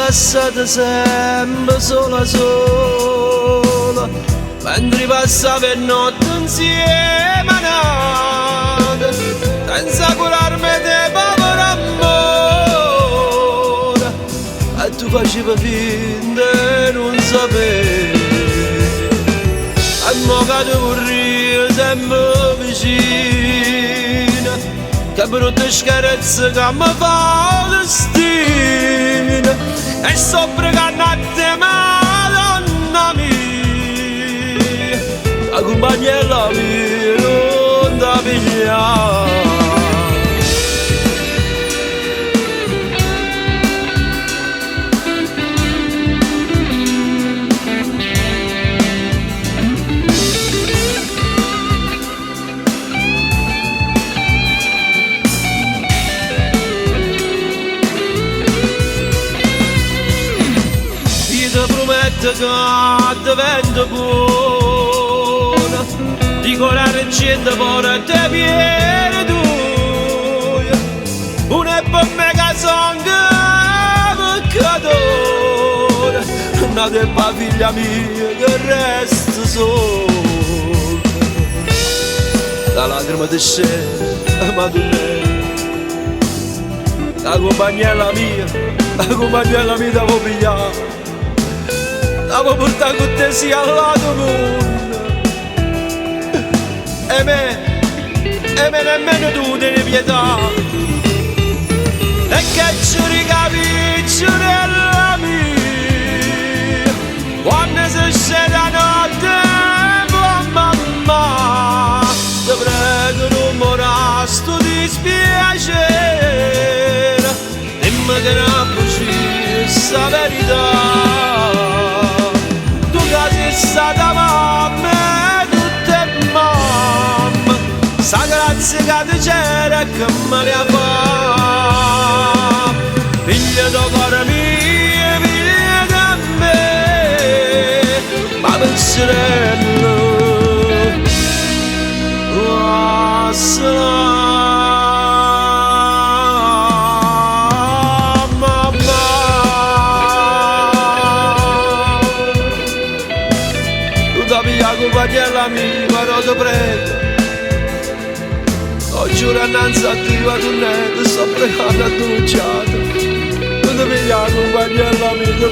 lasciata sempre sola sola, mentre passa per notte insieme a nata, senza curarmi di povero amore, e tu facevi finta di non sapere, e mo che ti vorrei sempre vicino, che brutte scherze che mi fa destino, e sto pregando a te, Madonna mia, la compagnella mia non da pigliare. Prometto che divento buona, di colare gente fuori te viene tu, un è per me che sono peccatore, una debba figlia mia che resta sola, la lacrima ti scende ma tu la compagnella mia devo pigliare, devo portare con te sia al lato mondo, e me nemmeno tu te ne pietà, e che ci ricapisci nella mia, quando si scende la notte, mamma, ti prego non morasto di dispiacere, dimmi che non buci sta verità. Stata mamma e tutte mamma, sa grazia che ti c'era e che me ne fa, figlia del cuore mio, figlia da me, ma penserello, compagnella mia, però ti prego, ho giurato innanzi a te, tu ne sto pregando annunciato, non ti pigliare compagnella mia, ti